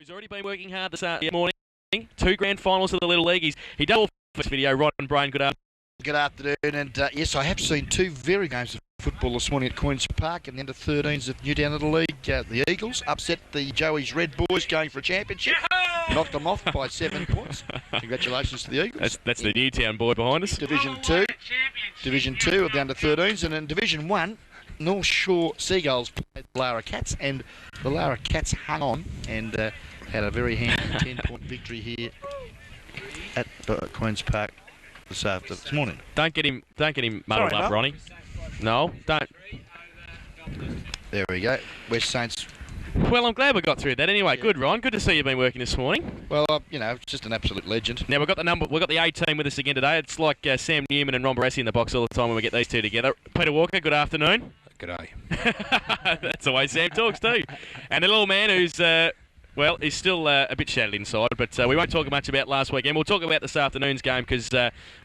He's already been working hard this morning. 2 grand finals of the Little Leagueies. He doubled for this video. Ron and Brian, good afternoon. Good afternoon, and yes, I have seen 2 very games of football this morning at Queen's Park and the under-13s of Newtown Little League. The Eagles upset the Joey's Red Boys going for a championship. Knocked them off by 7 points. Congratulations to the Eagles. That's the Newtown boy behind us. Division 2 of the under-13s, and in Division 1, North Shore Seagulls played the Lara Cats, and the Lara Cats hung on and had a very handy 10-point victory here at Queen's Park this morning. Don't get him muddled up, Ronnie. No, don't. There we go. West Saints. Well, I'm glad we got through that anyway. Yeah. Good, Ron. Good to see you've been working this morning. Well, it's just an absolute legend. Now, we've got the A team with us again today. It's like Sam Newman and Ron Barassi in the box all the time when we get these two together. Peter Walker, good afternoon. G'day. That's the way Sam talks too. And a little man who's, he's still a bit shattered inside, but we won't talk much about last weekend. We'll talk about this afternoon's game because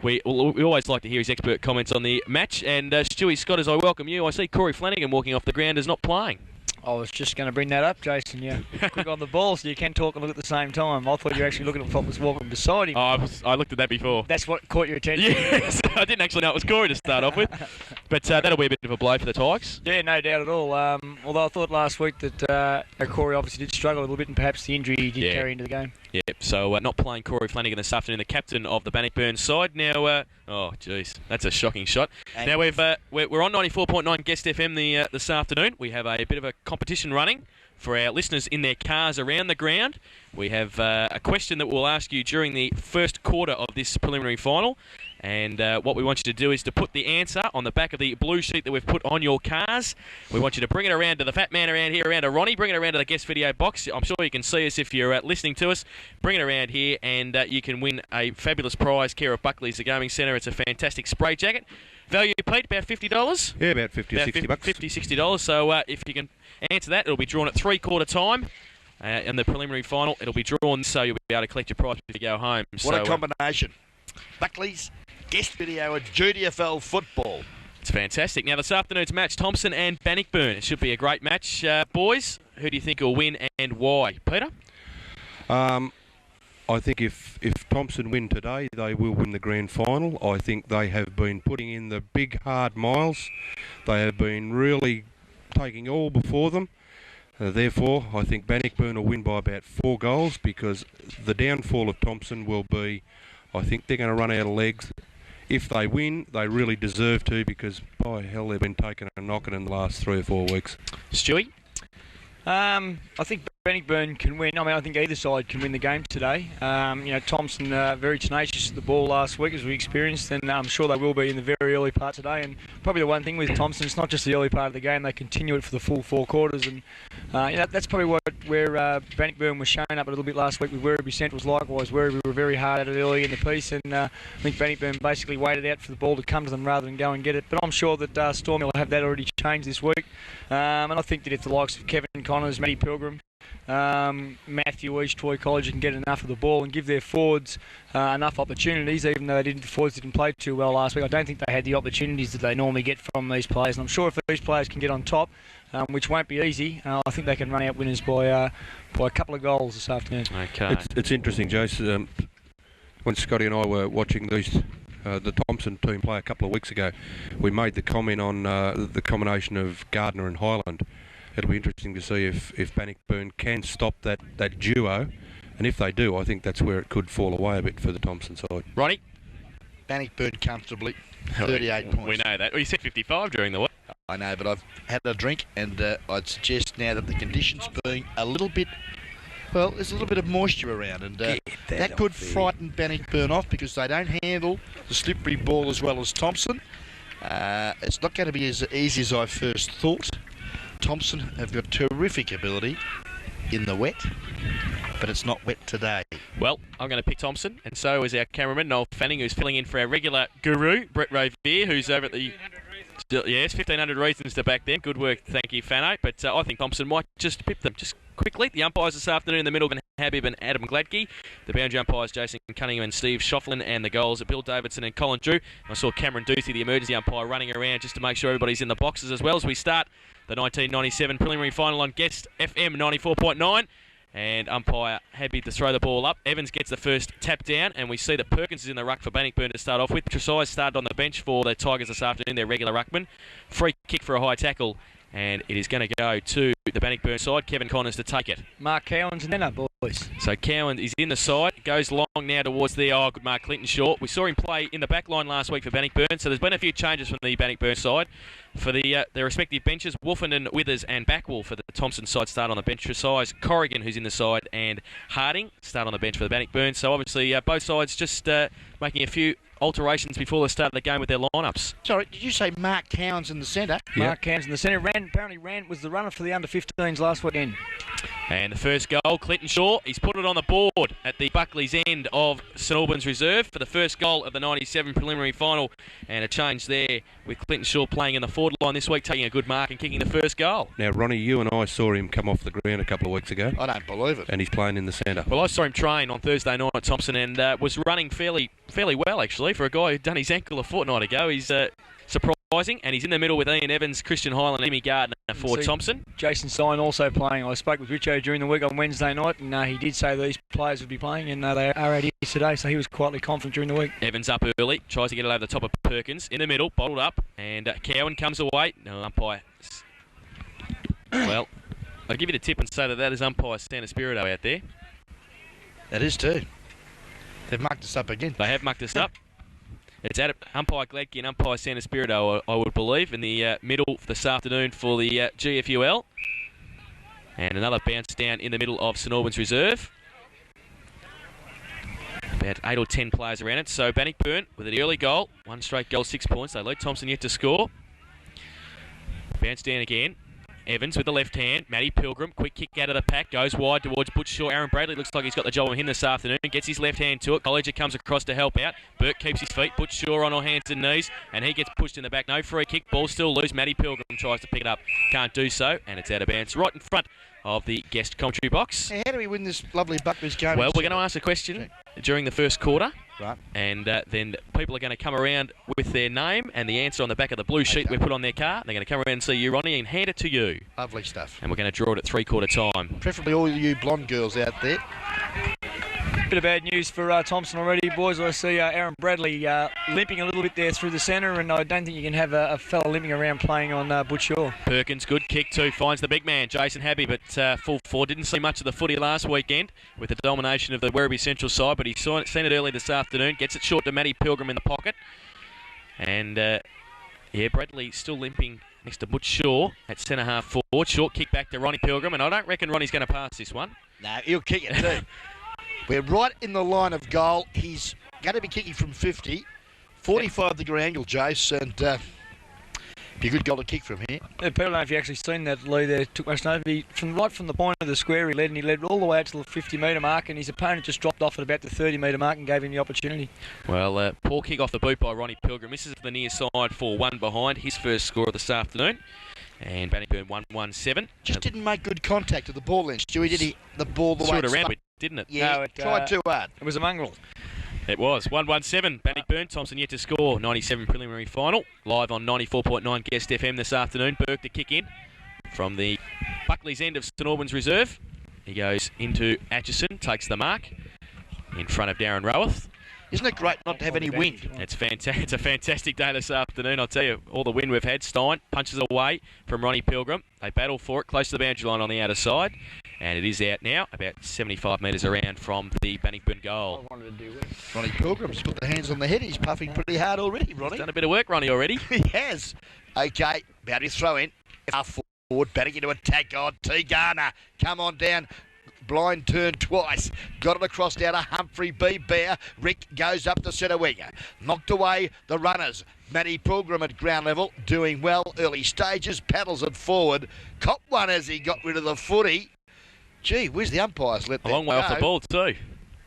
we always like to hear his expert comments on the match. And Stewie Scott, as I welcome you, I see Corey Flanagan walking off the ground as not playing. I was just going to bring that up, Jason. You're quick on the ball, so you can talk and look at the same time. I thought you were actually looking at what was walking beside him. Oh, I looked at that before. That's what caught your attention? Yes, I didn't actually know it was Corey to start off with. But that'll be a bit of a blow for the Tigers. Yeah, no doubt at all. Although I thought last week that Corey obviously did struggle a little bit, and perhaps the injury did carry into the game. Yeah, so not playing Corey Flanagan this afternoon, the captain of the Bannockburn side. Now, oh, jeez, that's a shocking shot. And now we're on 94.9 Guest FM this afternoon. We have a bit of a competition running for our listeners in their cars around the ground. We have a question that we'll ask you during the first quarter of this preliminary final. And what we want you to do is to put the answer on the back of the blue sheet that we've put on your cars. We want you to bring it around to the fat man around here, around to Ronnie. Bring it around to the guest video box. I'm sure you can see us if you're listening to us. Bring it around here and you can win a fabulous prize, care of Buckley's, the Gaming Centre. It's a fantastic spray jacket. Value, Pete, about $50? Yeah, about 50 or 60 bucks. $50, $60. So if you can answer that, it'll be drawn at 3/4 time. In the preliminary final, it'll be drawn so you'll be able to collect your prize if you go home. What a combination. Buckley's guest video at GDFL football. It's fantastic. Now, this afternoon's match, Thomson and Bannockburn. It should be a great match. Boys, who do you think will win and why? Peter? I think if Thomson win today, they will win the grand final. I think they have been putting in the big, hard miles. They have been really taking all before them. Therefore, I think Bannockburn will win by about 4 goals because the downfall of Thomson will be, I think they're going to run out of legs. If they win, they really deserve to because, by hell, they've been taking a knocking in the last 3 or 4 weeks. Stewie? I think Bannockburn can win. I mean, I think either side can win the game today. Thomson very tenacious at the ball last week, as we experienced, and I'm sure they will be in the very early part today. And probably the one thing with Thomson, it's not just the early part of the game; they continue it for the full 4 quarters. And that's probably where Bannockburn was showing up a little bit last week with Werribee Central's likewise. Werribee were very hard at it early in the piece, and I think Bannockburn basically waited out for the ball to come to them rather than go and get it. But I'm sure that Stormy will have that already changed this week. And I think that if the likes of Kevin Connors, Matty Pilgrim, Matthew East, Troy College can get enough of the ball and give their forwards enough opportunities, even though the forwards didn't play too well last week. I don't think they had the opportunities that they normally get from these players, and I'm sure if these players can get on top, which won't be easy, I think they can run out winners by a couple of goals this afternoon. Okay. It's interesting, Jason. When Scotty and I were watching the Thomson team play a couple of weeks ago, we made the comment on the combination of Gardner and Highland. It'll be interesting to see if Bannockburn can stop that duo, and if they do, I think that's where it could fall away a bit for the Thomson side. Ronnie? Bannockburn comfortably, 38 points. We know that. Well, you said 55 during the week. I know, but I've had a drink, and I'd suggest now that the conditions being a little bit, well, there's a little bit of moisture around, and that could frighten Bannockburn off because they don't handle the slippery ball as well as Thomson. It's not going to be as easy as I first thought. Thomson have got terrific ability in the wet, but it's not wet today. Well, I'm going to pick Thomson, and so is our cameraman, Noel Fanning, who's filling in for our regular guru, Brett Rovier, who's over at the... Yes, 1,500 reasons to back them. Good work, thank you, Fano. But I think Thomson might just pip them. Just quickly, the umpires this afternoon in the middle, Ben Habib and Adam Gladkey. The boundary umpires, Jason Cunningham and Steve Shofflin, and the goals are Bill Davidson and Colin Drew. I saw Cameron Duthie, the emergency umpire, running around just to make sure everybody's in the boxes as well as we start the 1997 preliminary final on Guest FM 94.9. And umpire happy to throw the ball up. Evans gets the first tap down, and we see that Perkins is in the ruck for Bannockburn to start off with. Tresize started on the bench for the Tigers this afternoon, their regular ruckman. Free kick for a high tackle, and it is going to go to the Bannockburn side. Kevin Connors to take it. Mark Cowan's in there, boys. So Cowan is in the side, goes long now towards the good mark Clinton short. We saw him play in the back line last week for Bannockburn, so there's been a few changes from the Bannockburn side. For their respective benches, Wolfenden, Withers and Backwell for the Thomson side start on the bench. Tresize, Corrigan, who's in the side, and Harding start on the bench for the Bannockburn. So obviously both sides just making a few alterations before the start of the game with their lineups. Sorry, did you say Mark Cowan's in the centre? Mark Cowan's in the centre. Apparently was the runner for the under-15s last weekend. And the first goal, Clinton Shaw. He's put it on the board at the Buckley's end of St Albans Reserve for the first goal of the 97 preliminary final. And a change there with Clinton Shaw playing in the forward line this week, taking a good mark and kicking the first goal. Now, Ronnie, you and I saw him come off the ground a couple of weeks ago. I don't believe it. And he's playing in the centre. Well, I saw him train on Thursday night at Thomson and was running fairly well, actually, for a guy who'd done his ankle a fortnight ago. He's surprising, and he's in the middle with Ian Evans, Christian Highland, Jimmy Gardner for Thomson. Jason Syme also playing. I spoke with Richo during the week on Wednesday night, and he did say these players would be playing, and they are at here today, so he was quietly confident during the week. Evans up early, tries to get it over the top of Perkins. In the middle, bottled up, and Cowan comes away. No, umpire. Well, I'll give you the tip and say that is umpire Santa Spirito out there. That is too. They've mucked us up again. They have mucked us up. It's at umpire Gladky and umpire Santa Spirito, I would believe, in the middle this afternoon for the GFUL. And another bounce down in the middle of St Albans Reserve. About 8 or 10 players around it. So Bannockburn with an early goal. One straight goal, 6 points. They lead Thomson yet to score. Bounce down again. Evans with the left hand. Matty Pilgrim, quick kick out of the pack, goes wide towards Butch Shaw. Aaron Bradley looks like he's got the job on him this afternoon. Gets his left hand to it. Colleger comes across to help out. Burke keeps his feet. Butch Shaw on all hands and knees, and he gets pushed in the back. No free kick. Ball still loose. Matty Pilgrim tries to pick it up. Can't do so, and it's out of bounds right in front of the guest commentary box. How do we win this lovely Buckley's game? Well, we're going to ask a question during the first quarter. Right. And then people are going to come around with their name and the answer on the back of the blue sheet we put on their car. They're going to come around and see you, Ronnie, and hand it to you. Lovely stuff. And we're going to draw it at three-quarter time. Preferably all you blonde girls out there. Bit of bad news for Thomson already, boys. I see Aaron Bradley limping a little bit there through the centre, and I don't think you can have a fella limping around playing on Butch Shaw. Perkins, good kick too, finds the big man, Jason Happy, but full forward. Didn't see much of the footy last weekend with the domination of the Werribee Central side, but he seen it early this afternoon. Gets it short to Matty Pilgrim in the pocket. And, Bradley still limping next to Butch Shaw at centre-half forward. Short kick back to Ronnie Pilgrim, and I don't reckon Ronnie's going to pass this one. No, he'll kick it too. We're right in the line of goal. He's going to be kicking from 50. 45-degree angle, Jace, and be a good goal to kick from here. People don't know if you actually seen that, Lee, there took much note. Right from the point of the square he led all the way out to the 50-metre mark, and his opponent just dropped off at about the 30-metre mark and gave him the opportunity. Well, poor kick off the boot by Ronnie Pilgrim. Misses the near side for one behind, his first score of this afternoon. And Bannockburn 1-1-7. Just didn't make good contact with the ball then, Stewie, did he? The ball the way it around it, didn't it? Yeah, no, it tried too hard. It was a mongrel. It was. 1-1-7. Bannockburn, Thomson yet to score. 97 preliminary final. Live on 94.9 Guest FM this afternoon. Burke to kick in from the Buckley's end of St Albans Reserve. He goes into Atchison, takes the mark in front of Darren Roworth. Isn't it great not to have any wind? It's it's a fantastic day this afternoon. I'll tell you, all the wind we've had. Stein punches away from Ronnie Pilgrim. They battle for it close to the boundary line on the outer side. And it is out now, about 75 metres around from the Bannockburn goal. Ronnie Pilgrim's put the hands on the head. He's puffing pretty hard already, Ronnie. He's done a bit of work, Ronnie, already. He has. Okay, about his throw in. Half forward, batting into attack. Oh, T. Garner, come on down. Blind turn twice. Got it across down to Humphrey B. Bear. Rick goes up the centre winger. Knocked away the runners. Matty Pilgrim at ground level, doing well. Early stages, paddles it forward. Cop one as he got rid of the footy. Gee, where's the umpires let that A long way off the ball too.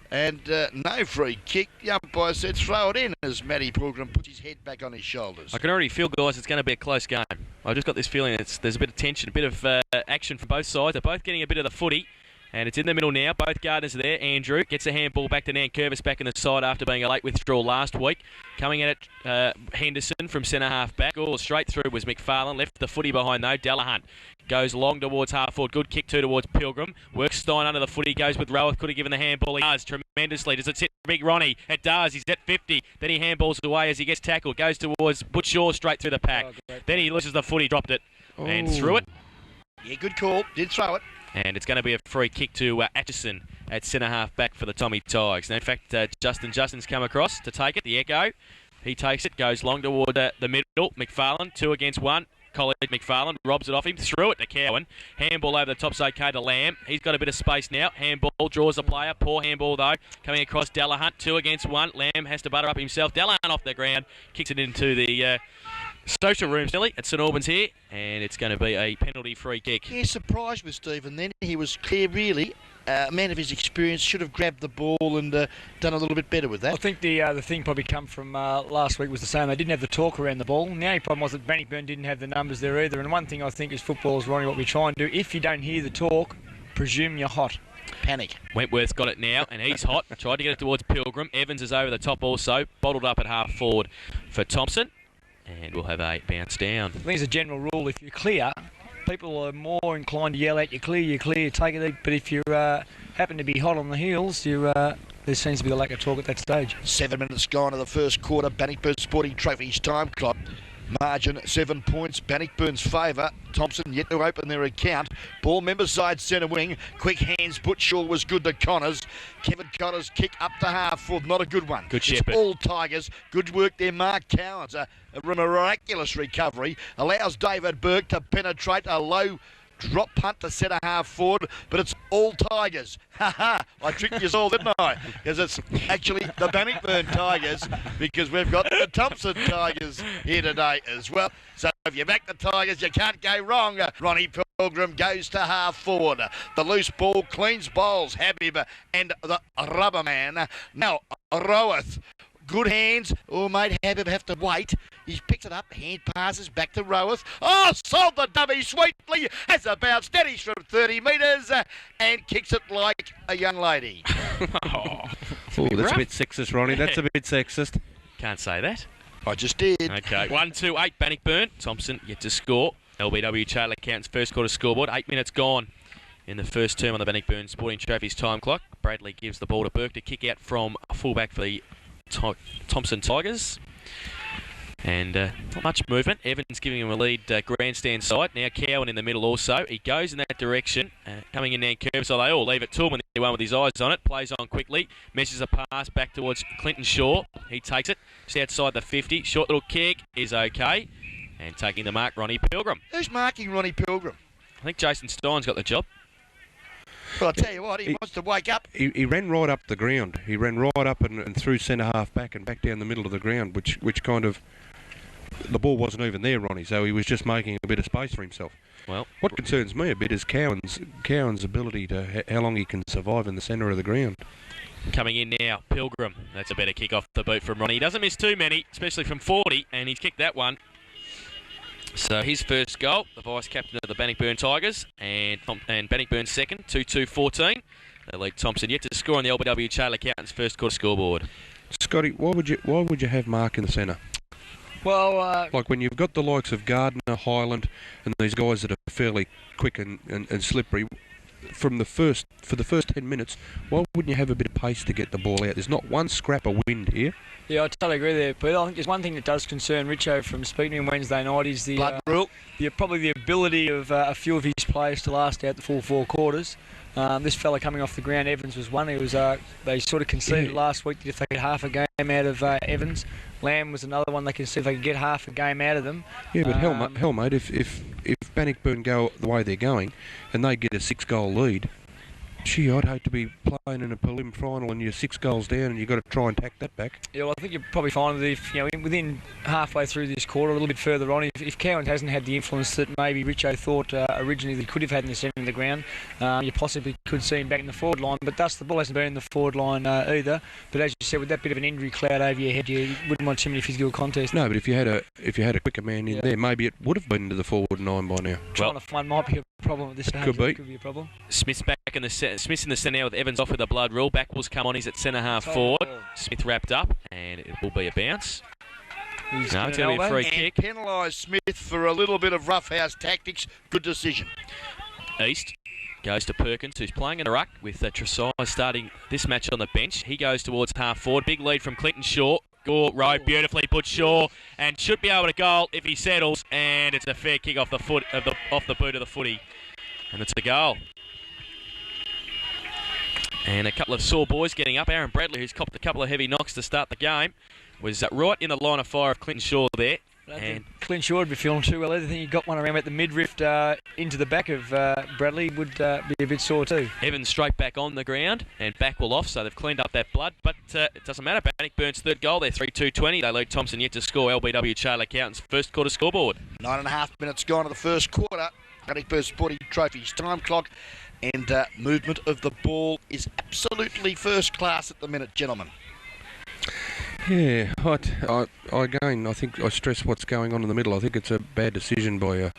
And no free kick. The umpire said throw it in as Matty Pilgrim puts his head back on his shoulders. I can already feel, guys, it's going to be a close game. I've just got this feeling there's a bit of tension, a bit of action from both sides. They're both getting a bit of the footy. And it's in the middle now. Both gardeners are there. Andrew gets a handball back to Nankervis back in the side after being a late withdrawal last week. Coming at it, Henderson from centre half back. Oh, straight through was McFarlane. Left the footy behind though. Delahunt goes long towards half forward. Good kick two towards Pilgrim. Works Stein under the footy. Goes with Rowath. Could have given the handball. He does tremendously. Does it sit Big Ronnie? It does. He's at 50. Then he handballs away as he gets tackled. Goes towards Butch Shaw straight through the pack. Then he loses the footy. Dropped it and threw it. Yeah, good call. Did throw it. And it's going to be a free kick to Atchison at centre half back for the Tommy Tigers. Now, in fact, Justin's come across to take it. The Echo, he takes it, goes long toward the middle. McFarlane, 2 against 1. Colleague McFarlane robs it off him, threw it to Cowan. Handball over the top's okay to Lamb. He's got a bit of space now. Handball draws the player. Poor handball though. Coming across Delahunt, 2 against 1. Lamb has to butter up himself. Delahunt off the ground, kicks it into the social rooms, Nelly, at St Albans here, and it's going to be a penalty free kick. Yeah, surprised with Stephen then. He was clear, really. A man of his experience should have grabbed the ball and done a little bit better with that. I think the thing probably come from last week was the same. They didn't have the talk around the ball. And the only problem was that Bannockburn didn't have the numbers there either. And one thing I think as footballers, Ronnie, what we try and do, if you don't hear the talk, presume you're hot. Panic. Wentworth's got it now, and he's hot. Tried to get it towards Pilgrim. Evans is over the top also. Bottled up at half forward for Thomson. And we'll have a bounce down. I think as a general rule, if you're clear, people are more inclined to yell out, you're clear, take it. But if you happen to be hot on the heels, there seems to be a lack of talk at that stage. 7 minutes gone of the first quarter. Bannockburn Sporting Trophies time clock. Margin 7 points. Bannockburn's favour. Thomson yet to open their account. Ball member side centre wing. Quick hands. Butchall was good to Connors. Kevin Connors kick up to half forward. Not a good one. Good shepherd. It's all Tigers. Good work there. Mark Cowans. A miraculous recovery. Allows David Burke to penetrate a low drop punt to centre half forward, but it's all Tigers. Ha ha! I tricked you all, didn't I? Because it's actually the Bannockburn Tigers, because we've got the Thomson Tigers here today as well. So if you back the Tigers, you can't go wrong. Ronnie Pilgrim goes to half forward. The loose ball cleans bowls. Habib and the rubber man. Now, Rowath. Good hands. Oh, mate, Habib have to wait. He's picked it up. Hand passes back to Rowath. Oh, sold the dummy sweetly. Has a bounce. Steadies from 30 metres and kicks it like a young lady. Oh, that's a bit sexist, Ronnie. That's a bit sexist. Can't say that. I just did. Okay, 1-2-8 Bannockburn. Thomson yet to score. LBW Charlie Accountants first quarter scoreboard. 8 minutes gone in the first term on the Bannockburn Sporting Trophies time clock. Bradley gives the ball to Burke to kick out from fullback for the Thomson Tigers. And not much movement. Evans giving him a lead grandstand side. Now Cowan in the middle also. He goes in that direction. Coming in there, curve, so they all leave it to him when they one with his eyes on it. Plays on quickly. Messes a pass back towards Clinton Shaw. He takes it. Just outside the 50. Short little kick is okay. And taking the mark, Ronnie Pilgrim. Who's marking Ronnie Pilgrim? I think Jason Stein's got the job. Well, I'll tell you what, he wants to wake up. He ran right up the ground. He ran right up and through centre half back and back down the middle of the ground, which kind of... The ball wasn't even there, Ronnie, so he was just making a bit of space for himself. Well, what concerns me a bit is Cowan's ability to how long he can survive in the centre of the ground. Coming in now, Pilgrim. That's a better kick off the boot from Ronnie. He doesn't miss too many, especially from 40, and he's kicked that one. So his first goal, the vice-captain of the Bannockburn Tigers, and Bannockburn second, 2-2-14. They lead Thomson yet to score on the LBW Charlie Accountants first quarter scoreboard. Scotty, why would you have Mark in the centre? Well, like when you've got the likes of Gardner, Highland, and these guys that are fairly quick and slippery, for the first 10 minutes, why wouldn't you have a bit of pace to get the ball out? There's not one scrap of wind here. Yeah, I totally agree there, but I think there's one thing that does concern Richo from speaking to him Wednesday night is the blood rule. Probably the ability of a few of his players to last out the full 4 quarters. This fella coming off the ground, Evans was one. He was they sort of conceded last week that if they get half a game out of Evans, Lamb was another one they can see if they could get half a game out of them. Yeah, but hell, mate, if Bannockburn go the way they're going and they get a 6-goal lead, gee, I'd hate to be playing in a prelim final and you're 6 goals down and you've got to try and tack that back. Yeah, well, I think you're probably fine with if, within halfway through this quarter, a little bit further on, if Cowan hasn't had the influence that maybe Richo thought originally that he could have had in the centre of the ground, you possibly could see him back in the forward line. But thus, the ball hasn't been in the forward line either. But as you said, with that bit of an injury cloud over your head, you wouldn't want too many physical contests. No, but if you had a quicker man in there, maybe it would have been into the forward 9 by now. Trying to find might be a problem at this stage. Could be. Could be a problem. Smith's back back in the Smith's in the centre now with Evans off with a blood rule. Backwell's come on. He's at centre half forward. Smith wrapped up, and it will be a bounce. No, it's going to be a free kick. Penalise Smith for a little bit of roughhouse tactics. Good decision. East goes to Perkins, who's playing in the ruck with Tressai starting this match on the bench. He goes towards half forward. Big lead from Clinton Shaw. Gore rode beautifully, put Shaw, and should be able to goal if he settles. And it's a fair kick off the foot of off the boot of the footy, and it's a goal. And a couple of sore boys getting up. Aaron Bradley, who's copped a couple of heavy knocks to start the game, was right in the line of fire of Clinton Shaw there. And Clinton Shaw would be feeling too well. I think he got one around at the midriff into the back of Bradley would be a bit sore too. Evans straight back on the ground and Backwell off, so they've cleaned up that blood. But it doesn't matter. Bannockburn's third goal. They're 3-2-20. They lead Thomson yet to score. LBW Charlie Accountant's first quarter scoreboard. 9.5 minutes gone to the first quarter. Bannockburn Sporting Trophies time clock. And movement of the ball is absolutely first class at the minute, gentlemen. Yeah, I think I stress what's going on in the middle. I think it's a bad decision by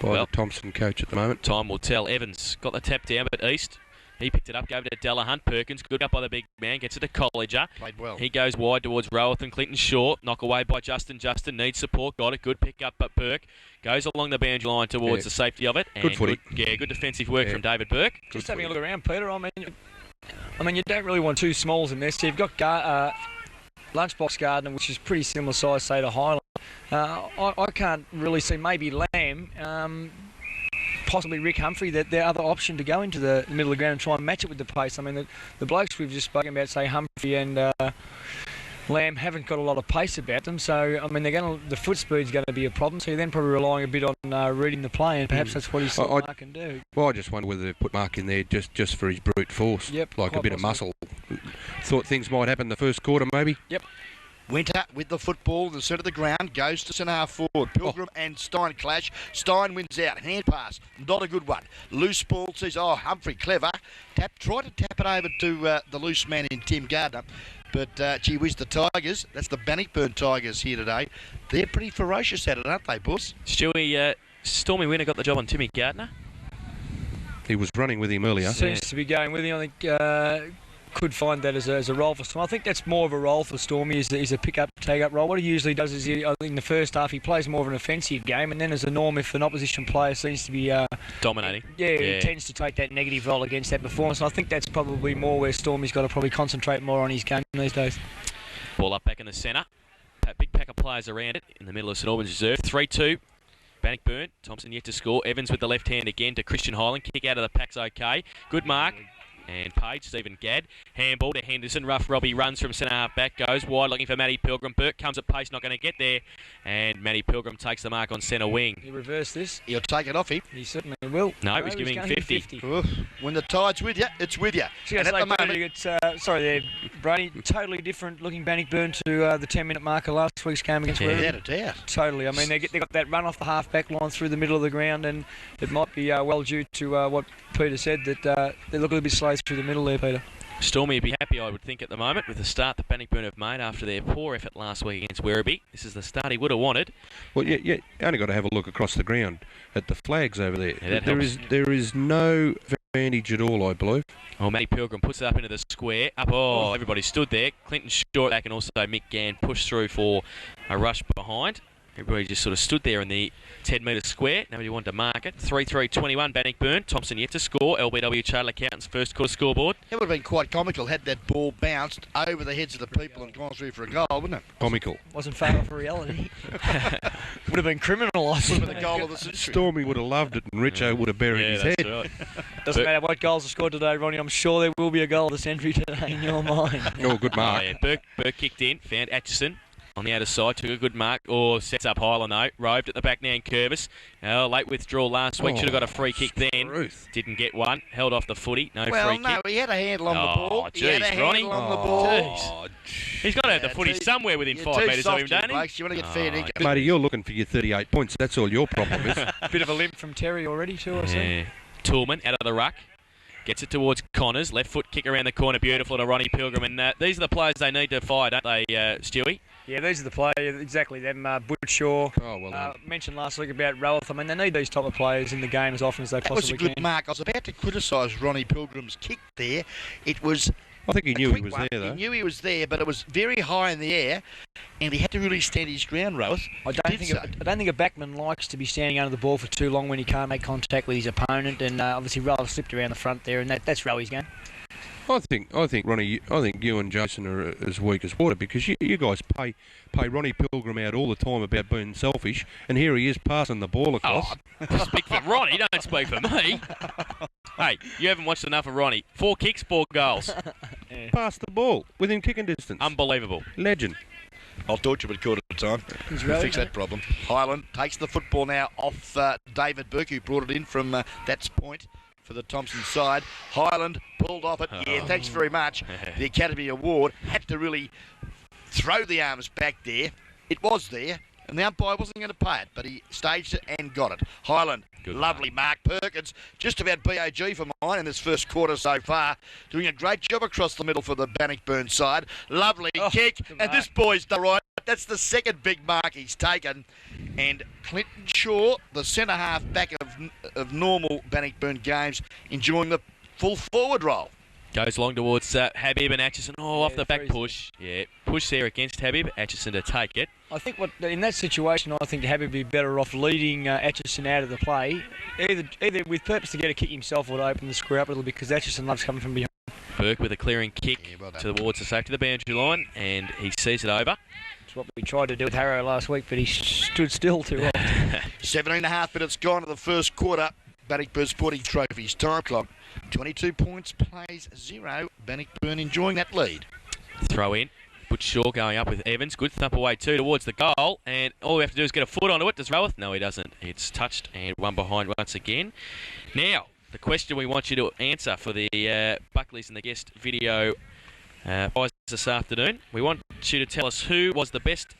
the Thomson coach at the moment. Time will tell. Evans got the tap down, but East, he picked it up, gave it to Delahunt. Perkins, good up by the big man, gets it to Colliger. Played well. He goes wide towards Roweth and Clinton Shaw. Knock away by Justin. Justin needs support. Got it. Good pick up, but Burke goes along the boundary line towards the safety of it. Good footy. Good defensive work from David Burke. Just having a look around, Peter. I mean, you don't really want two smalls in there. So you've got Lunchbox Gardner, which is pretty similar size, say, to Highland. I can't really see maybe Lamb, possibly Rick Humphrey, that their other option to go into the middle of the ground and try and match it with the pace. I mean, the blokes we've just spoken about, say Humphrey and Lamb, haven't got a lot of pace about them. So, I mean, the foot speed's going to be a problem. So you're then probably relying a bit on reading the play, and perhaps that's what he saw Mark can do. Well, I just wonder whether they've put Mark in there just for his brute force, like a bit of muscle. Thought things might happen in the first quarter, maybe. Yep. Winter with the football in the centre of the ground, goes to centre half forward. Pilgrim and Stein clash. Stein wins out. Hand pass, not a good one. Loose ball says, Humphrey, clever. Try to tap it over to the loose man in Tim Gardner. But, gee whiz, the Tigers, that's the Bannockburn Tigers here today. They're pretty ferocious at it, aren't they, boss? Stewie, Stormy Winner got the job on Timmy Gardner. He was running with him earlier. Seems to be going with him. I think could find that as a role for Stormy. I think that's more of a role for Stormy, is a pick-up, take-up role. What he usually does is, I think in the first half, he plays more of an offensive game, and then as a norm, if an opposition player seems to be dominating, he tends to take that negative role against that performance. And I think that's probably more where Stormy's got to probably concentrate more on his game these days. Ball up back in the centre. Big pack of players around it in the middle of St Albans Reserve. 3-2. Bannockburn. Thomson yet to score. Evans with the left hand again to Christian Highland. Kick out of the pack's okay. Good mark. And Page, Stephen Gadd. Handball to Henderson. Rough Robbie runs from centre half back. Goes wide looking for Matty Pilgrim. Burke comes at pace, not going to get there. And Matty Pilgrim takes the mark on centre wing. He reversed this. He'll take it off him. He certainly will. No, he's giving him 50. When the tide's with you, it's with you. And at the moment, sorry there, Brady, totally different looking Bannockburn to the 10-minute marker last week's game against Werribee. Without a doubt. Totally. I mean, they got that run off the half-back line through the middle of the ground, and it might be well due to what Peter said, that they look a little bit slow through the middle there, Peter. Stormy would be happy, I would think, at the moment with the start that Bannockburn have made after their poor effort last week against Werribee. This is the start he would have wanted. Well, yeah, only got to have a look across the ground at the flags over there. Yeah, there is no advantage at all, I believe. Oh, Matty Pilgrim puts it up into the square. Everybody stood there. Clinton short back and also Mick Gann pushed through for a rush behind. Everybody just sort of stood there in the 10-metre square. Nobody wanted to mark it. 3-3-21 Bannockburn. Thomson yet to score. LBW Charlie Accountant's first quarter scoreboard. It would have been quite comical had that ball bounced over the heads of the people and gone through for a goal, wouldn't it? Comical. Wasn't far off reality. Would have been criminal, I think. Would have been the goal of the century. Stormy would have loved it and Richo would have buried his head. Right. Doesn't matter what goals are scored today, Ronnie. I'm sure there will be a goal of the century today in your mind. Oh, good mark. Burke kicked in, found Atchison on the outer side, took a good mark, sets up Highland though, roved at the back now in Curvis. Late withdrawal last week, should have got a free kick then. Didn't get one, held off the footy, free kick. No, he had a handle on the ball. Geez, he had a handle on the ball. He's got to have the footy somewhere within 5 metres of him, don't he? You want to get fair dinkum. Matey, you're looking for your 38 points. That's all your problem is. Bit of a limp from Terry already too, I see. Toolman out of the ruck. Gets it towards Connors. Left foot kick around the corner. Beautiful to Ronnie Pilgrim. And these are the players they need to fire, don't they, Stewie? Yeah, these are the players, exactly them. Butchshaw. Oh, well done. Mentioned last week about Roweth. I mean, they need these type of players in the game as often as they That was possibly a good can. mark. I was about to criticise Ronnie Pilgrim's kick there. It was I think he a knew he quick was one. there, though. He knew he was there, but it was very high in the air, and he had to really stand his ground, Roweth. I don't think a backman likes to be standing under the ball for too long when he can't make contact with his opponent, and obviously Roweth slipped around the front there, and that's Rowy's game. I think Ronnie. I think you and Jason are as weak as water because you guys pay Ronnie Pilgrim out all the time about being selfish, and here he is passing the ball across. Oh, speak for Ronnie, don't speak for me. Hey, you haven't watched enough of Ronnie. 4 kicks, 4 goals. Yeah. Pass the ball within kicking distance. Unbelievable. Legend. I'll talk to him at quarter time. We'll fix that problem. Highland takes the football now off David Burke, who brought it in from that point for the Thomson side. Highland pulled off it. Yeah, thanks very much. The Academy Award had to really throw the arms back there. It was there, and the umpire wasn't going to pay it, but he staged it and got it. Highland, good lovely mark. Perkins, just about BOG for mine in this first quarter so far. Doing a great job across the middle for the Bannockburn side. Lovely kick, and this boy's done right. That's the second big mark he's taken. And Clinton Shaw, the centre-half back of normal Bannockburn games, enjoying the full forward role. Goes long towards Habib and Atchison. Oh, off the back push. Yeah, push there against Habib. Atchison to take it. I think in that situation, I think Habib would be better off leading Atchison out of the play, either with purpose to get a kick himself or to open the square up a little bit, because Atchison loves coming from behind. Burke with a clearing kick towards the safety of the boundary line, and he sees it over. It's what we tried to do with Harrow last week, but he stood still too long. 17.5 minutes gone to the first quarter. Bannockburn Sporting Trophies time clock. 22 points, plays 0. Bannockburn enjoying that lead. Throw in. Butchshaw going up with Evans. Good thump away too towards the goal. And all we have to do is get a foot onto it. Does Roweth? No, he doesn't. It's touched and one behind once again. Now, the question we want you to answer for the Buckleys and the guest video prize this afternoon. We want you to tell us who was the best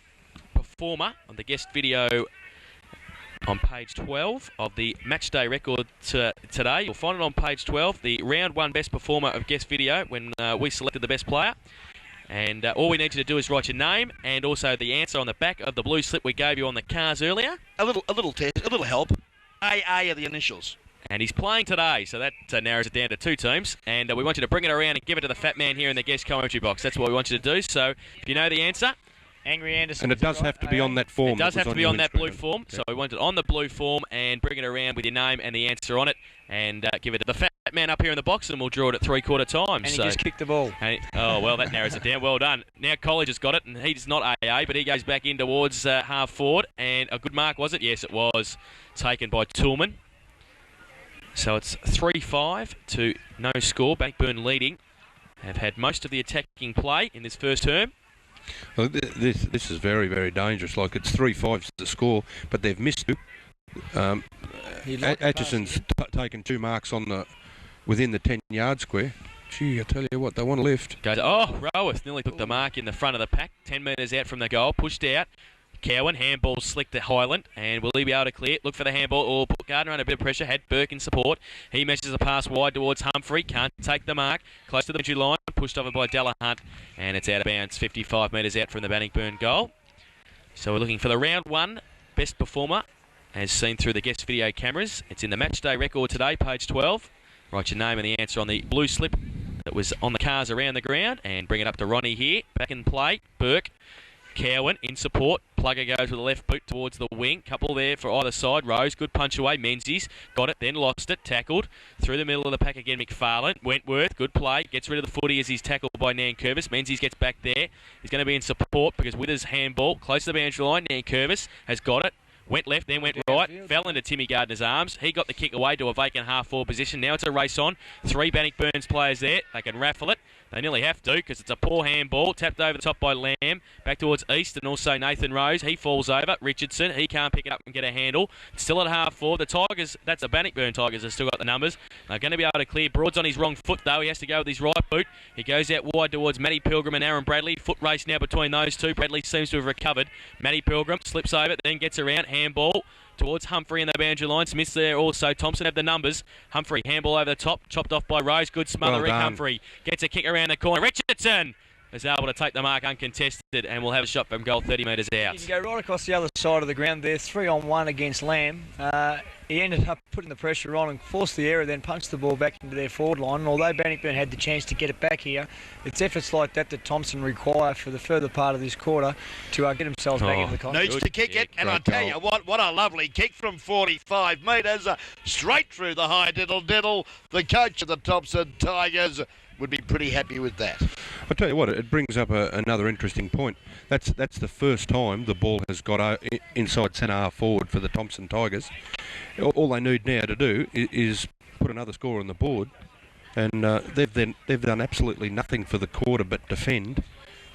performer on the guest video on page 12 of the matchday record today. You'll find it on page 12, the round 1 best performer of guest video when we selected the best player. And all we need you to do is write your name and also the answer on the back of the blue slip we gave you on the cars earlier. A little test, a little help. AA are the initials. And he's playing today, so that narrows it down to 2 teams. And we want you to bring it around and give it to the fat man here in the guest commentary box. That's what we want you to do. So if you know the answer, Angry Anderson. And it does have to be on that form. It does have to be on that blue Instagram form. Yeah. So we want it on the blue form and bring it around with your name and the answer on it and give it to the fat man up here in the box and we'll draw it at 3/4 time. And he just kicked the ball. Oh, well, that narrows it down. Well done. Now College has got it and he's not AA, but he goes back in towards half forward. And a good mark, was it? Yes, it was. Taken by Toolman. So it's 3-5 to no score. Bannockburn leading. Have had most of the attacking play in this first term. Well, this is very, very dangerous. Like, it's 3-5's the score, but they've missed two. Atchison's taken 2 marks within the 10-yard square. Gee, I tell you what, they want to lift. Roweth nearly took the mark in the front of the pack. 10 metres out from the goal, pushed out. Cowan, handball slick to Highland, and will he be able to clear it? Look for the handball, or put Gardner under a bit of pressure, had Burke in support. He meshes a pass wide towards Humphrey, can't take the mark, close to the boundary line, pushed over by Delahunt, and it's out of bounds, 55 metres out from the Bannockburn goal. So we're looking for the round 1 best performer, as seen through the guest video cameras. It's in the matchday record today, page 12. Write your name and the answer on the blue slip that was on the cars around the ground, and bring it up to Ronnie here, back in play, Burke. Cowan in support. Plugger goes with the left boot towards the wing. Couple there for either side. Rose, good punch away. Menzies got it, then lost it. Tackled. Through the middle of the pack again, McFarlane. Wentworth, good play. Gets rid of the footy as he's tackled by Nankervis. Menzies gets back there. He's going to be in support because with his handball, close to the boundary line, Nankervis has got it. Went left, then went right, fell into Timmy Gardner's arms. He got the kick away to a vacant half-forward position. Now it's a race on. 3 Bannockburns players there. They can raffle it. They nearly have to because it's a poor handball. Tapped over the top by Lamb. Back towards East and also Nathan Rose. He falls over. Richardson, he can't pick it up and get a handle. Still at half-forward. The Tigers, that's the Bannockburn Tigers, have still got the numbers. They're going to be able to clear. Broad's on his wrong foot though. He has to go with his right boot. He goes out wide towards Matty Pilgrim and Aaron Bradley. Foot race now between those two. Bradley seems to have recovered. Matty Pilgrim slips over, then gets around. Handball towards Humphrey in the boundary line. Smith's there also. Thomson have the numbers. Humphrey, handball over the top. Chopped off by Rose. Good smothering. Well done. Humphrey gets a kick around the corner. Richardson is able to take the mark uncontested and will have a shot from goal 30 metres out. He can go right across the other side of the ground there, 3-on-1 against Lamb. He ended up putting the pressure on and forced the error, then punched the ball back into their forward line. And although Bannockburn had the chance to get it back here, it's efforts like that Thomson require for the further part of this quarter to get themselves back into the contest. Needs to kick it, and I tell you what a lovely kick from 45 metres, straight through the high diddle. The coach of the Thomson Tigers would be pretty happy with that. I'll tell you what, it brings up another interesting point. That's the first time the ball has got inside centre half forward for the Thomson Tigers. All they need now to do is put another score on the board, and they've done absolutely nothing for the quarter but defend,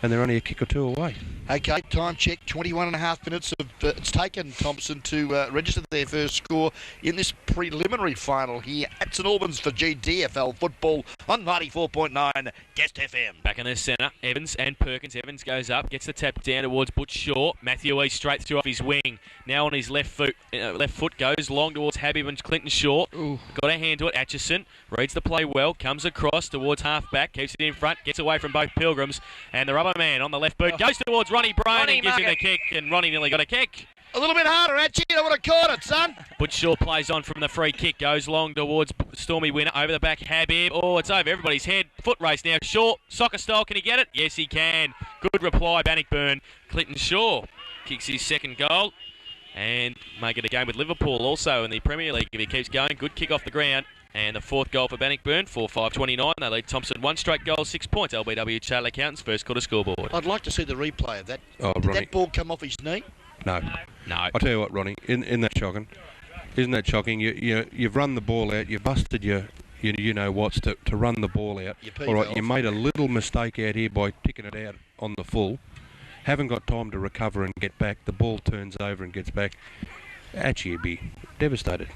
and they're only a kick or two away. Okay, time check, 21 and a half minutes. It's taken Thomson to register their first score in this preliminary final here at St Albans for GDFL football on 94.9 Guest FM. Back in the centre, Evans and Perkins. Evans goes up, gets the tap down towards Butch Shaw. Matthew East straight through off his wing. Now on his left foot goes long towards Habib and Clinton Shaw. Ooh. Got a hand to it. Atchison reads the play well, comes across towards half back, keeps it in front, gets away from both Pilgrims, and the rubber man on the left boot goes towards Ronnie Brown and gives him the kick, and Ronnie nearly got a kick. A little bit harder, Atchie. I would have caught it, son. Butch Shaw plays on from the free kick, goes long towards Stormy Winner, over the back, Habib. Oh, it's over everybody's head. Foot race now. Shaw, soccer style, can he get it? Yes, he can. Good reply, Bannockburn. Clinton Shaw kicks his second goal and make it a game with Liverpool also in the Premier League if he keeps going. Good kick off the ground. And the fourth goal for Bannockburn, 4-5-29. They lead Thomson 1 straight goal, 6 points. LBW Charter Accountants, first quarter scoreboard. I'd like to see the replay of that. Oh, Did Ronnie. that ball come off his knee? No. No. I'll tell you what, Ronnie, isn't that shocking? Isn't that shocking? You've run the ball out, you've busted your you-know-whats to run the ball out. All right, you made a little mistake out here by ticking it out on the full. Haven't got time to recover and get back. The ball turns over and gets back. Actually, you'd be devastated.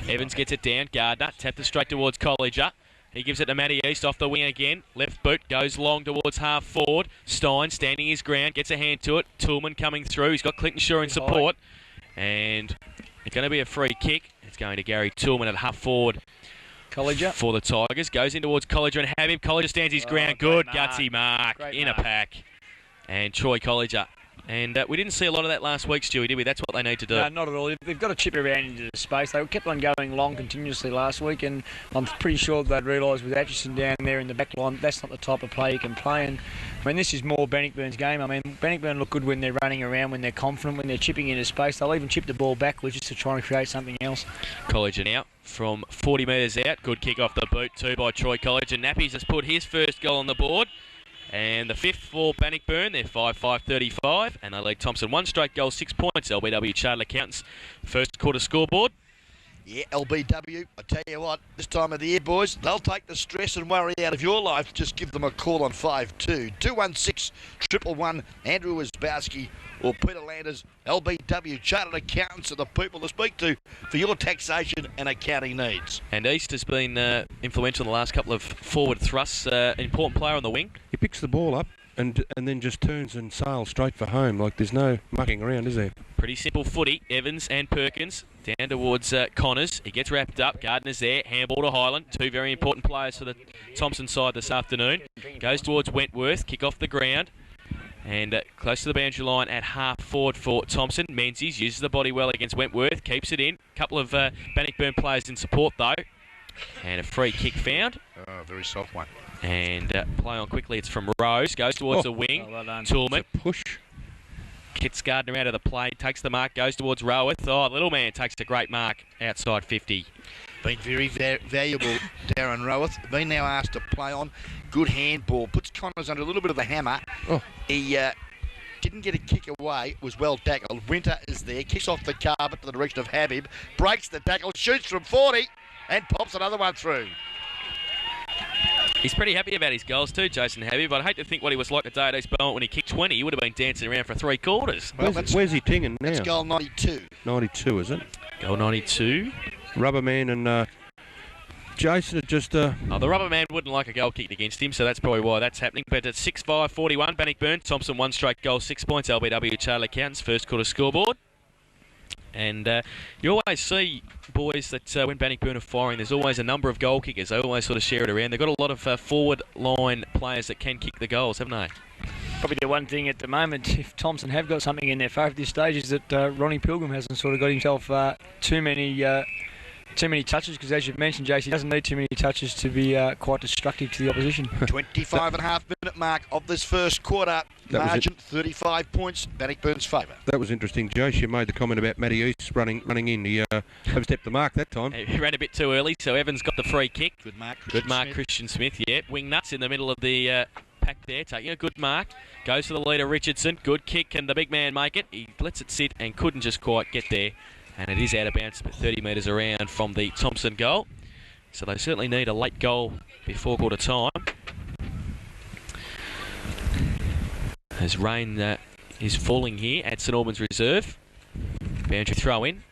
Evans gets it down. Gardner tapped it straight towards Colliger. He gives it to Matty East off the wing again. Left boot goes long towards half forward. Stein standing his ground, gets a hand to it. Toolman coming through. He's got Clinton Shaw in support. And it's going to be a free kick. It's going to Gary Toolman at half forward. Colliger For the Tigers. Goes in towards Colliger and Habib. Colliger stands his ground. Good gutsy mark. In a pack. And Troy Colliger. And we didn't see a lot of that last week, Stewie, did we? That's what they need to do. No, not at all. They've got to chip around into the space. They kept on going long continuously last week, and I'm pretty sure they'd realise with Atchison down there in the back line, that's not the type of play you can play. And I mean, this is more Bannockburn's game. I mean, Bannockburn look good when they're running around, when they're confident, when they're chipping into space. They'll even chip the ball backwards just to try and create something else. Colliger now from 40 metres out. Good kick off the boot too by Troy Colliger. Nappies has put his first goal on the board. And the fifth for Bannockburn, they're 5-5-35, and they lead Thomson 1 straight goal, 6 points. LBW Charter Accountants, first quarter scoreboard. Yeah, LBW, I tell you what, this time of the year, boys, they'll take the stress and worry out of your life. Just give them a call on 52-216-111. Andrew Wisbowski or Peter Landers. LBW Chartered Accountants are the people to speak to for your taxation and accounting needs. And East has been influential in the last couple of forward thrusts. An important player on the wing. He picks the ball up and then just turns and sails straight for home. Like there's no mucking around, is there? Pretty simple footy. Evans and Perkins down towards Connors. He gets wrapped up. Gardner's there. Handball to Highland. Two very important players for the Thomson side this afternoon. Goes towards Wentworth. Kick off the ground. And close to the boundary line at half forward for Thomson. Menzies uses the body well against Wentworth. Keeps it in. Couple of Bannockburn players in support though. And a free kick found. Oh, very soft one. And play on quickly. It's from Rose. Goes towards the wing. Well done. Toolman. Push. Gets Gardner out of the play. Takes the mark. Goes towards Roweth. Oh, little man takes a great mark outside 50. Been very valuable, Darren Roweth. Been now asked to play on. Good handball. Puts Connors under a little bit of the hammer. Oh. He didn't get a kick away. Was well tackled. Winter is there. Kicks off the carpet to the direction of Habib. Breaks the tackle. Shoots from 40. And pops another one through. He's pretty happy about his goals too, Jason Habib. I'd hate to think what he was like today at East Belmont when he kicked 20. He would have been dancing around for 3 quarters. Well, Where's he tinging now? That's goal 92. 92, is it? Goal 92. Rubberman and Jason are just... Oh, the rubber man wouldn't like a goal kicked against him, so that's probably why that's happening. But it's 6-5-41, Bannockburn. Thomson 1 straight goal, 6 points. LBW Charter Accountants, first quarter scoreboard. And you always see, boys, that when Bannockburn are firing, there's always a number of goal kickers. They always sort of share it around. They've got a lot of forward line players that can kick the goals, haven't they? Probably the one thing at the moment, if Thomson have got something in their favour at this stage, is that Ronnie Pilgrim hasn't sort of got himself too many touches, because as you've mentioned, JC, he doesn't need too many touches to be quite destructive to the opposition. 25.5-minute mark of this first quarter. Margin 35 points, Bannockburn's favour. That was interesting, Jace. You made the comment about Matty East running in. He overstepped the mark that time. He ran a bit too early, so Evans got the free kick. Good mark, Christian Smith. Yeah, wing nuts in the middle of the pack there, taking a good mark. Goes to the leader, Richardson. Good kick. Can the big man make it? He lets it sit and couldn't just quite get there. And it is out of bounds, but 30 metres around from the Thomson goal. So they certainly need a late goal before quarter time. As rain is falling here at St Albans Reserve. Boundary throw in.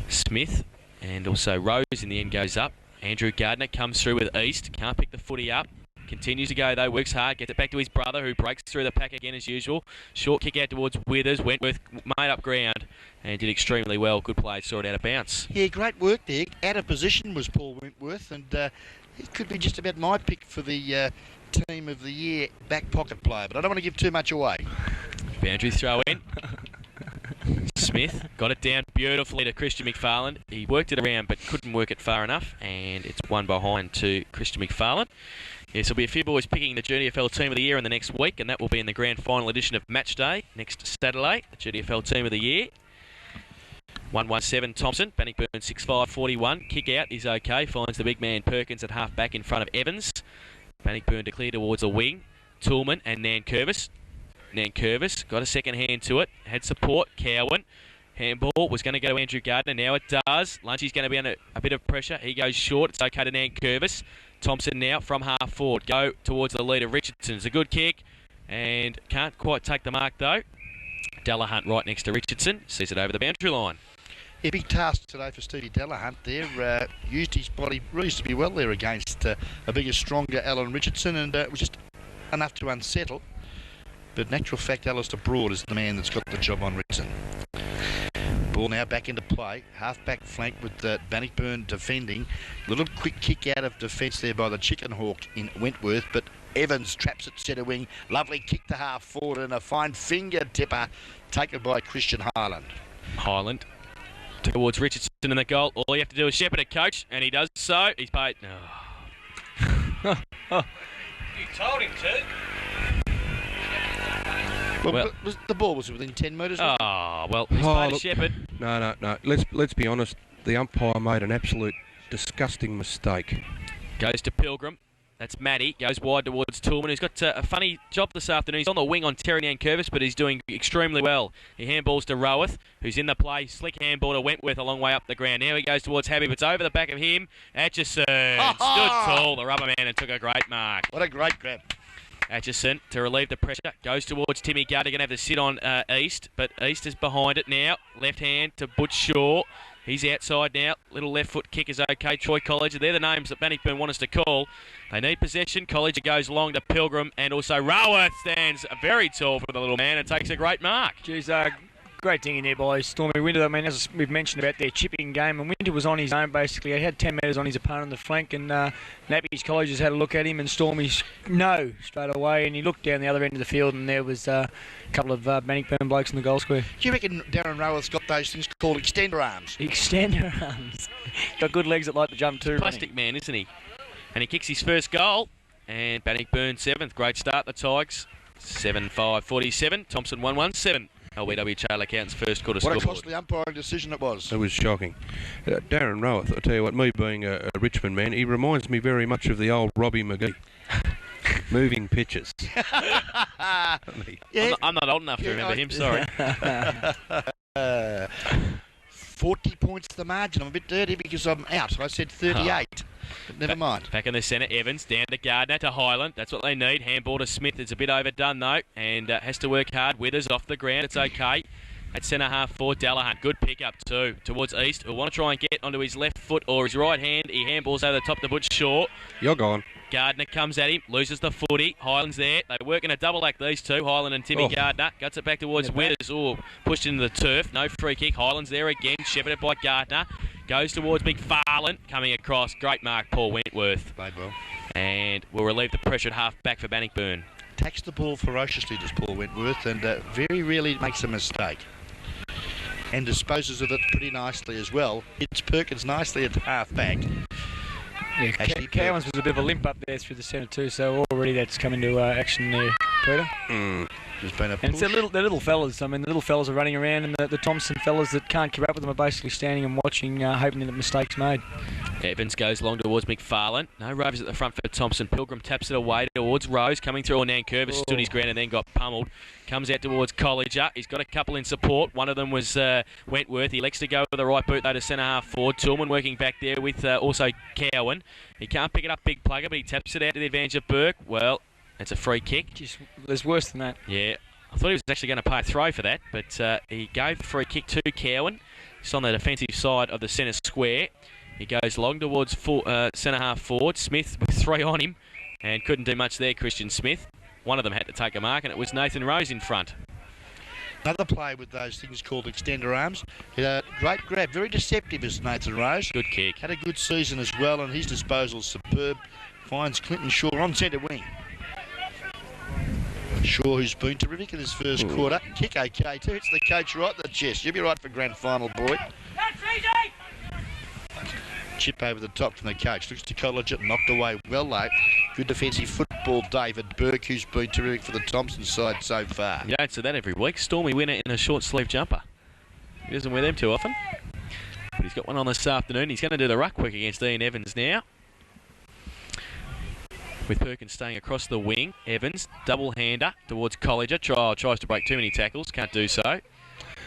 Smith and also Rose in the end goes up. Andrew Gardner comes through with East. Can't pick the footy up. Continues to go though, works hard, gets it back to his brother who breaks through the pack again as usual. Short kick out towards Withers. Wentworth made up ground and did extremely well. Good play, saw it out of bounce. Yeah, great work there. Out of position was Paul Wentworth, and he could be just about my pick for the team of the year back pocket player, but I don't want to give too much away. Boundary throw in. Smith got it down beautifully to Christian McFarland. He worked it around but couldn't work it far enough, and it's one behind to Christian McFarland. Yes, there'll be a few boys picking the GDFL Team of the Year in the next week, and that will be in the grand final edition of Match Day next Saturday. The GDFL Team of the Year. 117 Thomson, Bannockburn 65-41. Kick out is okay, finds the big man Perkins at half back in front of Evans. Bannockburn to clear towards a wing. Toolman and Nankervis. Nankervis got a second hand to it, had support. Cowan. Handball was going to go to Andrew Gardner, now it does. Lunchy's going to be under a bit of pressure. He goes short, it's okay to Nankervis. Thomson now from half forward. Go towards the leader, Richardson. It's a good kick and can't quite take the mark though. Delahunt right next to Richardson. Sees it over the boundary line. Yeah, big task today for Stevie Delahunt there. Used his body reasonably well there against a bigger, stronger Alan Richardson, and it was just enough to unsettle. But in actual fact, Alistair Broad is the man that's got the job on Richardson. Ball now back into play. Half-back flank with Bannockburn defending. Little quick kick out of defence there by the Chicken Hawk in Wentworth, but Evans traps it centre wing. Lovely kick to half forward and a fine finger tipper taken by Christian Highland. Highland towards Richardson in the goal. All you have to do is shepherd it, coach, and he does so. He's paid. Oh. You told him to. Well, the ball was within 10 metres. Oh, well, he's paid a shepherd. No. Let's be honest. The umpire made an absolute disgusting mistake. Goes to Pilgrim. That's Matty. Goes wide towards Toolman, who's got a funny job this afternoon. He's on the wing on Terry Nankervis, but he's doing extremely well. He handballs to Roworth, who's in the play. Slick handball to Wentworth a long way up the ground. Now he goes towards Habib. It's over the back of him. Atchison stood tall, the rubber man, and took a great mark. What a great grab. Atchison, to relieve the pressure, goes towards Timmy Gardner. Going to have to sit on East, but East is behind it now. Left hand to Butch Shaw. He's outside now. Little left foot kick is okay. Troy College. They're the names that Bannockburn want us to call. They need possession. College goes long to Pilgrim, and also Roworth stands very tall for the little man and takes a great mark. Geez, great thing in there by Stormy Winter. I mean, as we've mentioned about their chipping game, and Winter was on his own basically. He had 10 metres on his opponent on the flank, and Nappy's College has had a look at him, and Stormy's no straight away, and he looked down the other end of the field, and there was a couple of Bannockburn blokes in the goal square. Do you reckon Darren Roworth's got those things called extender arms? Extender arms. Got good legs that like to jump too. Plastic man, isn't he? And he kicks his first goal, and Bannockburn 7th. Great start, the Tigers. 7-5-47. Thomson 1-1-7. LBW Charlie Accountant's first quarter scoreboard. scoreboard. What a costly umpiring decision it was. It was shocking. Darren Roworth, I tell you what, me being a Richmond man, he reminds me very much of the old Robbie McGee. Moving pitches. Yeah. I'm not old enough to remember him, sorry. 40 points the margin. I'm a bit dirty because I'm out. I said 38. But never mind. Back in the centre, Evans down to Gardner to Highland. That's what they need. Handball to Smith. It's a bit overdone though, and has to work hard. Withers off the ground. It's okay. At centre half for Delahunt. Good pick up too towards East. Who want to try and get onto his left foot or his right hand. He handballs over the top to Butch Shaw. You're gone. Gardner comes at him, loses the footy. Highland's there. They work in a double act, these two, Highland and Timmy Gardner. Guts it back towards Withers. Pushed into the turf. No free kick. Highland's there again, shepherded by Gardner. Goes towards McFarlane, coming across. Great mark, Paul Wentworth. Played well. And will relieve the pressure at half back for Bannockburn. Attacks the ball ferociously, does Paul Wentworth, and very rarely makes a mistake. And disposes of it pretty nicely as well. Hits Perkins nicely at half back. Yeah, Cowans was a bit of a limp up there through the centre too, so already that's come into action there, Peter. There's been a push. And it's the little fellas. I mean, the little fellas are running around, and the Thomson fellas that can't keep up with them are basically standing and watching, hoping that mistakes made. Evans goes long towards McFarlane. No Rovers at the front for Thomson. Pilgrim taps it away towards Rose, coming through on Nankervis, stood his ground and then got pummeled. Comes out towards Colliger. He's got a couple in support. One of them was Wentworth. He elects to go with the right boot though to centre half forward. Tillman working back there with also Cowan. He can't pick it up, big plugger, but he taps it out to the advantage of Burke. Well, it's a free kick. Just, there's worse than that. Yeah, I thought he was actually going to pay a throw for that, but he gave the free kick to Cowan. He's on the defensive side of the centre square. He goes long towards centre half forward. Smith with three on him and couldn't do much there, Christian Smith. One of them had to take a mark, and it was Nathan Rose in front. Another play with those things called extender arms. Great grab, very deceptive is Nathan Rose. Good kick. Had a good season as well, and his disposal's superb. Finds Clinton Shaw on centre wing. Shaw, who's been terrific in his first quarter. Kick okay too. Hits the coach right in the chest. You'll be right for grand final, boy. Chip over the top from the coach. Looks to College, knocked away well late. Good defensive football, David Burke, who's been terrific for the Thomson side so far. You don't see that every week. Stormy winner in a short sleeve jumper. He doesn't wear them too often. But he's got one on this afternoon. He's going to do the ruck quick against Ian Evans now. With Perkins staying across the wing. Evans, double-hander towards Colliger. Tries to break too many tackles. Can't do so.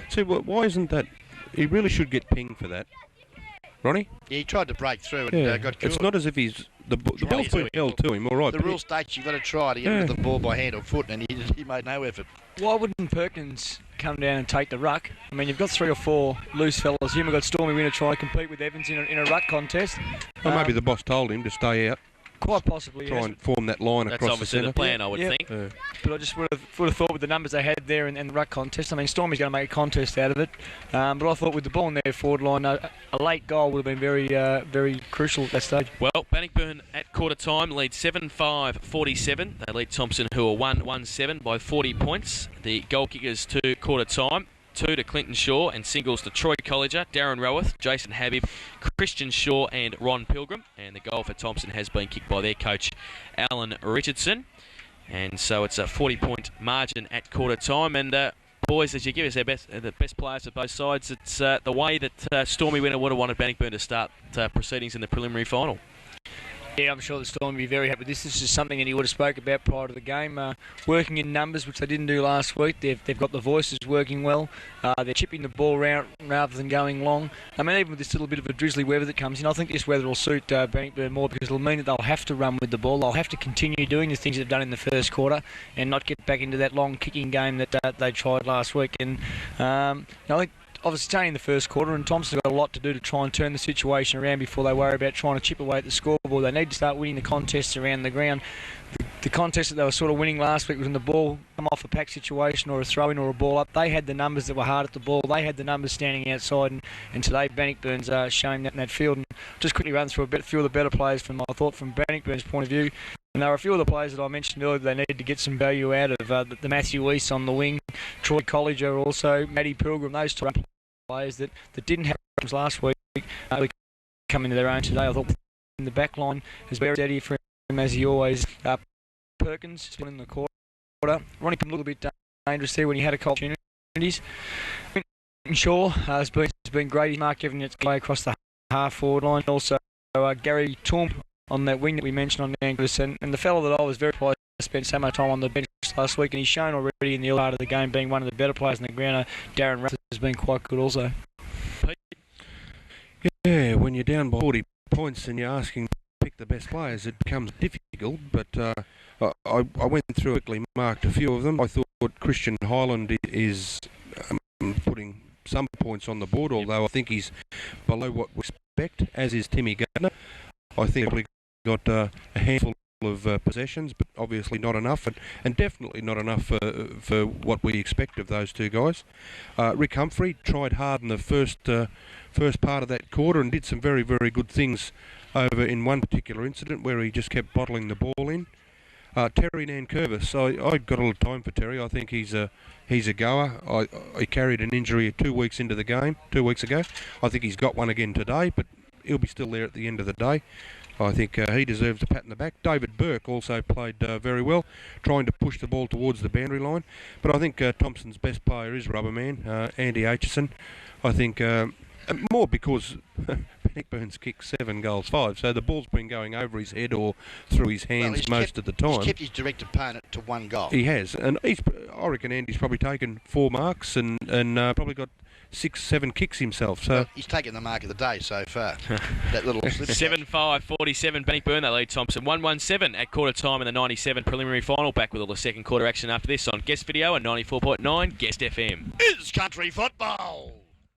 See, why isn't that... He really should get pinged for that. Ronnie? Yeah, he tried to break through and got caught. It's not as if he's... The ball's been held to him, all right. The rule states you've got to try to get rid of the ball by hand or foot, and he made no effort. Why wouldn't Perkins come down and take the ruck? I mean, you've got 3 or 4 loose fellas here. We've got Stormy Winner trying to compete with Evans in a ruck contest. Well, maybe the boss told him to stay out. Quite possibly, Try and form that line That's across the centre. That's obviously the plan, I would think. But I just would have thought with the numbers they had there and the ruck contest, I mean, Stormy's going to make a contest out of it. But I thought with the ball in their forward line, a late goal would have been very crucial at that stage. Well, Bannockburn at quarter time lead 7-5-47. They lead Thomson, who are 1-1-7 by 40 points. The goal kickers to quarter time. 2 to Clinton Shaw and singles to Troy Colliger, Darren Roworth, Jason Habib, Christian Shaw and Ron Pilgrim. And the goal for Thomson has been kicked by their coach, Alan Richardson. And so it's a 40-point margin at quarter time. And boys, as you give us the best players of both sides, it's the way that Stormy Winner would have wanted Bannockburn to start proceedings in the preliminary final. Yeah, I'm sure the Storm will be very happy with this. This is something that he would have spoke about prior to the game. Working in numbers, which they didn't do last week. They've got the voices working well. They're chipping the ball around rather than going long. I mean, even with this little bit of a drizzly weather that comes in, I think this weather will suit Bannockburn more because it'll mean that they'll have to run with the ball. They'll have to continue doing the things they've done in the first quarter and not get back into that long kicking game that they tried last week. And I think obviously staying in the first quarter, and Thomson got a lot to do to try and turn the situation around before they worry about trying to chip away at the scoreboard. They need to start winning the contests around the ground. The contest that they were sort of winning last week was when the ball come off a pack situation or a throw-in or a ball up. They had the numbers that were hard at the ball. They had the numbers standing outside, and today Bannockburn's showing that in that field. And just quickly run through a few of the better players from Bannockburn's point of view. And there were a few of the players that I mentioned earlier they needed to get some value out of. The Matthew East on the wing, Troy Colliger also, Matty Pilgrim, those two players that didn't have problems last week come into their own today. I thought in the back line has been steady for him as he always. Perkins has been in the quarter. Ronnie can look a bit dangerous there when he had a couple of opportunities. Shaw has been great. He marked everything that's way across the half forward line. Also Gary Torm on that wing that we mentioned on Angus, and the fellow that I was very pleased spent so much time on the bench last week, and he's shown already in the early part of the game being one of the better players in the ground. Darren Russ has been quite good also. Yeah, when you're down by 40 points and you're asking to pick the best players, it becomes difficult, but I went through quickly, marked a few of them. I thought Christian Highland is putting some points on the board, although I think he's below what we expect, as is Timmy Gardner. I think he got a handful of possessions, but obviously not enough, and definitely not enough for what we expect of those two guys. Rick Humphrey tried hard in the first part of that quarter and did some very, very good things over in one particular incident where he just kept bottling the ball in. Terry Nankervis, I got a little time for Terry. I think he's a goer. He carried an injury 2 weeks into the game, 2 weeks ago. I think he's got one again today, but he'll be still there at the end of the day. I think he deserves a pat in the back. David Burke also played very well, trying to push the ball towards the boundary line. But I think Thomson's best player is Rubberman, Andy Aitchison. I think more because Bannockburn's kicked 7 goals 5, so the ball's been going over his head or through his hands most of the time. He's kept his direct opponent to 1 goal. He has, and I reckon Andy's probably taken 4 marks and probably got 6-7 kicks himself. So he's taken the mark of the day so far. That little 7-5-47 Bannockburn. They lead Thomson 1-1-7 at quarter time in the 97 preliminary final. Back with all the second quarter action after this on Guest Video and 94.9 Guest FM. Is country football.